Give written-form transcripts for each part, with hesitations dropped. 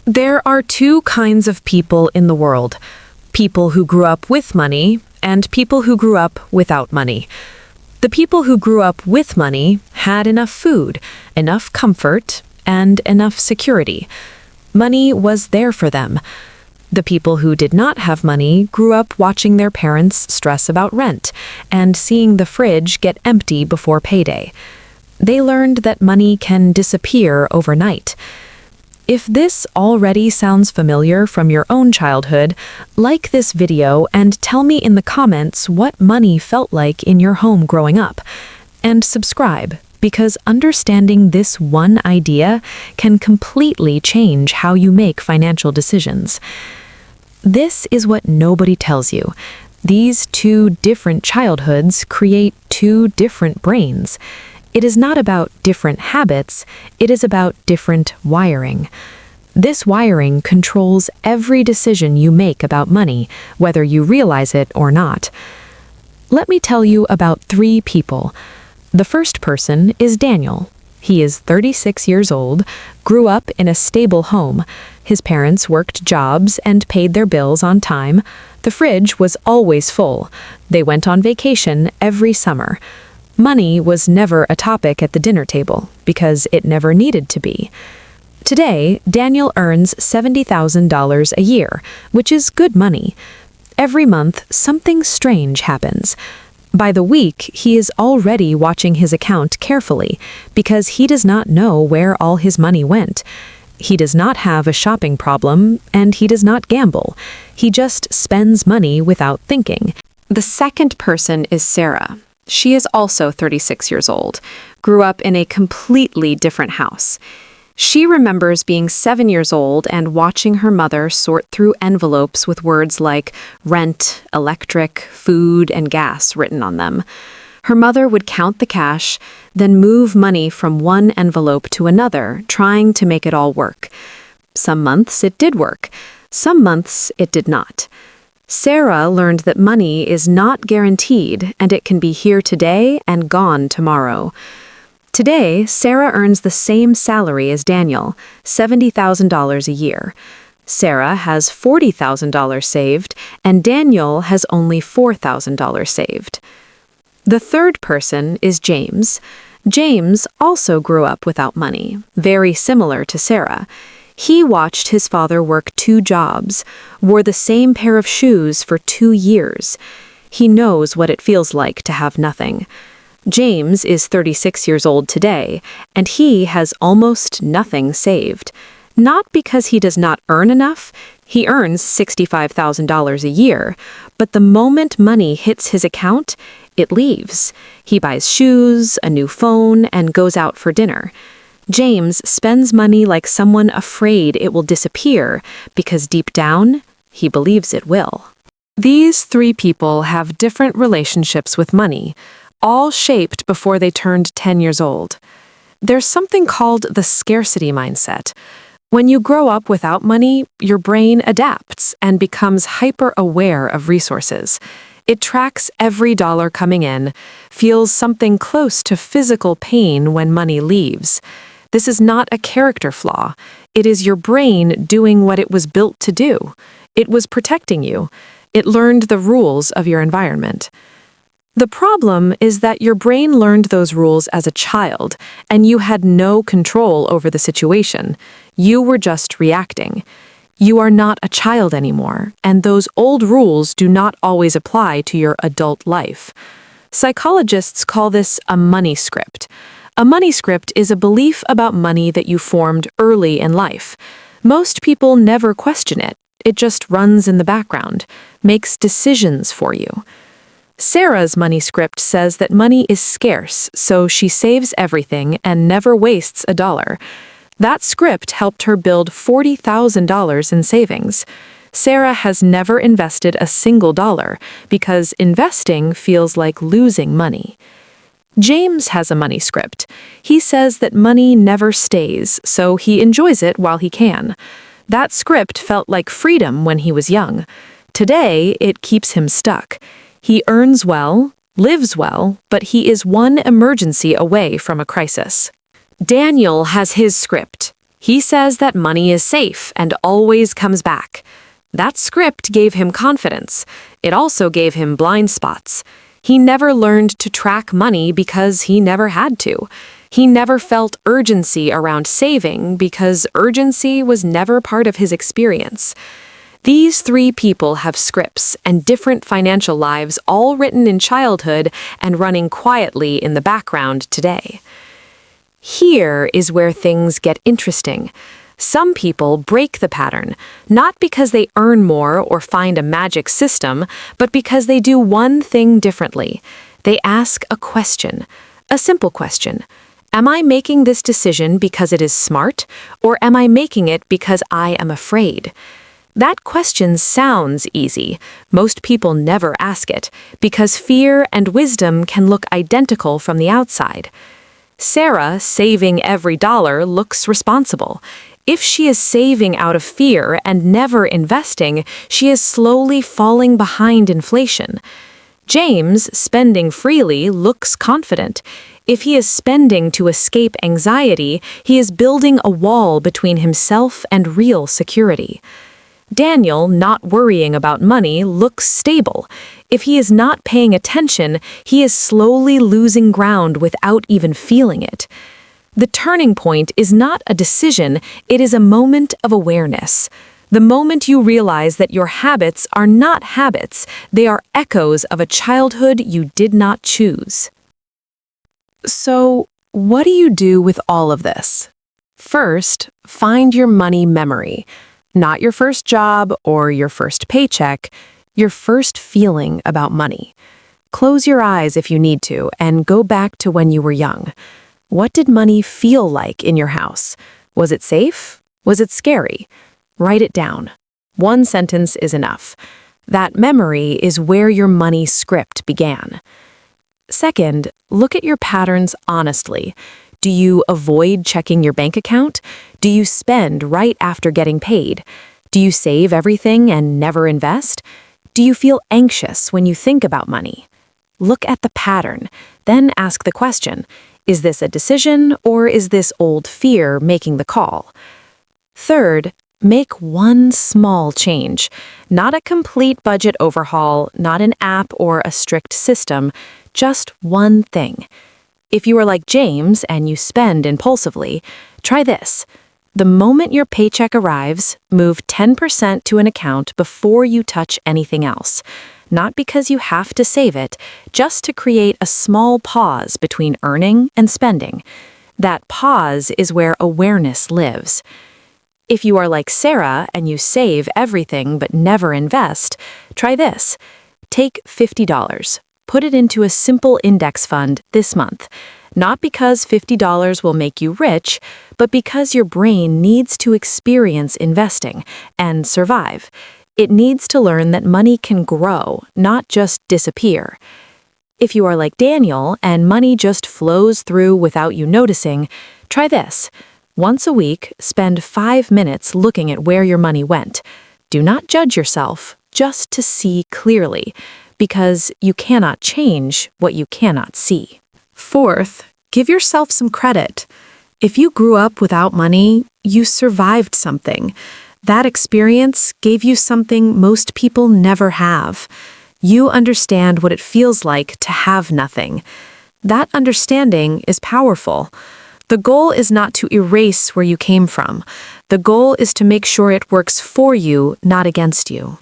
There are two kinds of people in the world: people who grew up with money and people who grew up without money. The people who grew up with money had enough food, enough comfort, and enough security. Money was there for them. The people who did not have money grew up watching their parents stress about rent and seeing the fridge get empty before payday. They learned that money can disappear overnight. If this already sounds familiar from your own childhood, like this video and tell me in the comments what money felt like in your home growing up. And subscribe, because understanding this one idea can completely change how you make financial decisions. This is what nobody tells you. These two different childhoods create two different brains. It is not about different habits, it is about different wiring. This wiring controls every decision you make about money, whether you realize it or not. Let me tell you about three people. The first person is Daniel. He is 36 years old, grew up in a stable home. His parents worked jobs and paid their bills on time. The fridge was always full. They went on vacation every summer. Money was never a topic at the dinner table because it never needed to be. Today, Daniel earns $70,000 a year, which is good money. Every month, something strange happens. By the week, he is already watching his account carefully because he does not know where all his money went. He does not have a shopping problem, and he does not gamble. He just spends money without thinking. The second person is Sarah. She is also 36 years old, grew up in a completely different house. She remembers being 7 years old and watching her mother sort through envelopes with words like rent, electric, food, and gas written on them. Her mother would count the cash, then move money from one envelope to another, trying to make it all work. Some months it did work. Some months it did not. Sarah learned that money is not guaranteed and it can be here today and gone tomorrow. Today, Sarah earns the same salary as Daniel, $70,000 a year. Sarah has $40,000 saved and Daniel has only $4,000 saved. The third person is James. James also grew up without money, very similar to Sarah. He watched his father work 2 jobs, wore the same pair of shoes for 2 years. He knows what it feels like to have nothing. James is 36 years old today, and he has almost nothing saved. Not because he does not earn enough, he earns $65,000 a year, but the moment money hits his account, it leaves. He buys shoes, a new phone, and goes out for dinner. James spends money like someone afraid it will disappear because deep down, he believes it will. These three people have different relationships with money, all shaped before they turned 10 years old. There's something called the scarcity mindset. When you grow up without money, your brain adapts and becomes hyper-aware of resources. It tracks every dollar coming in, feels something close to physical pain when money leaves. This is not a character flaw. It is your brain doing what it was built to do. It was protecting you. It learned the rules of your environment. The problem is that your brain learned those rules as a child, and you had no control over the situation. You were just reacting. You are not a child anymore, and those old rules do not always apply to your adult life. Psychologists call this a money script. A money script is a belief about money that you formed early in life. Most people never question it. It just runs in the background, makes decisions for you. Sarah's money script says that money is scarce, so she saves everything and never wastes a dollar. That script helped her build $40,000 in savings. Sarah has never invested a single dollar because investing feels like losing money. James has a money script. He says that money never stays, so he enjoys it while he can. That script felt like freedom when he was young. Today, it keeps him stuck. He earns well, lives well, but he is one emergency away from a crisis. Daniel has his script. He says that money is safe and always comes back. That script gave him confidence. It also gave him blind spots. He never learned to track money because he never had to. He never felt urgency around saving because urgency was never part of his experience. These three people have scripts and different financial lives all written in childhood and running quietly in the background today. Here is where things get interesting. Some people break the pattern, not because they earn more or find a magic system, but because they do one thing differently. They ask a question, a simple question. Am I making this decision because it is smart, or am I making it because I am afraid? That question sounds easy. Most people never ask it, because fear and wisdom can look identical from the outside. Sarah, saving every dollar, looks responsible. If she is saving out of fear and never investing, she is slowly falling behind inflation. James, spending freely, looks confident. If he is spending to escape anxiety, he is building a wall between himself and real security. Daniel, not worrying about money, looks stable. If he is not paying attention, he is slowly losing ground without even feeling it. The turning point is not a decision, it is a moment of awareness. The moment you realize that your habits are not habits, they are echoes of a childhood you did not choose. So, what do you do with all of this? First, find your money memory. Not your first job or your first paycheck, your first feeling about money. Close your eyes if you need to and go back to when you were young. What did money feel like in your house? Was it safe? Was it scary? Write it down. One sentence is enough. That memory is where your money script began. Second, look at your patterns honestly. Do you avoid checking your bank account? Do you spend right after getting paid? Do you save everything and never invest? Do you feel anxious when you think about money? Look at the pattern, then ask the question, is this a decision or is this old fear making the call? Third, make one small change. Not a complete budget overhaul, not an app or a strict system, just one thing. If you are like James and you spend impulsively, try this. The moment your paycheck arrives, move 10% to an account before you touch anything else. Not because you have to save it, just to create a small pause between earning and spending. That pause is where awareness lives. If you are like Sarah and you save everything but never invest, try this. Take $50. Put it into a simple index fund this month. Not because $50 will make you rich, but because your brain needs to experience investing and survive. It needs to learn that money can grow, not just disappear. If you are like Daniel and money just flows through without you noticing, try this. Once a week, spend 5 minutes looking at where your money went. Do not judge yourself, just to see clearly, because you cannot change what you cannot see. Fourth, give yourself some credit. If you grew up without money, you survived something. That experience gave you something most people never have. You understand what it feels like to have nothing. That understanding is powerful. The goal is not to erase where you came from. The goal is to make sure it works for you, not against you.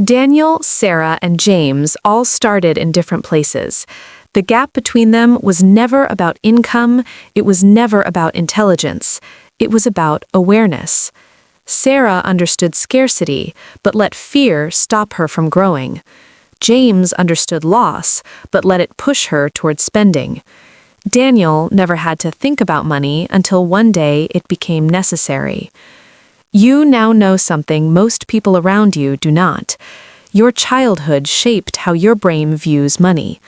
Daniel, Sarah, and James all started in different places. The gap between them was never about income, it was never about intelligence, it was about awareness. Sarah understood scarcity, but let fear stop her from growing. James understood loss, but let it push her toward spending. Daniel never had to think about money until one day it became necessary. You now know something most people around you do not. Your childhood shaped how your brain views money.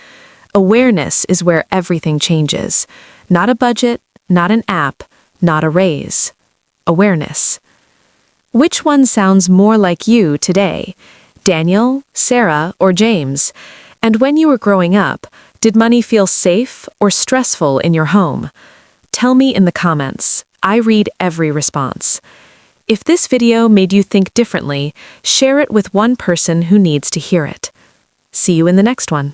Awareness is where everything changes. Not a budget, not an app, not a raise. Awareness. Which one sounds more like you today? Daniel, Sarah, or James? And when you were growing up, did money feel safe or stressful in your home? Tell me in the comments. I read every response. If this video made you think differently, share it with one person who needs to hear it. See you in the next one.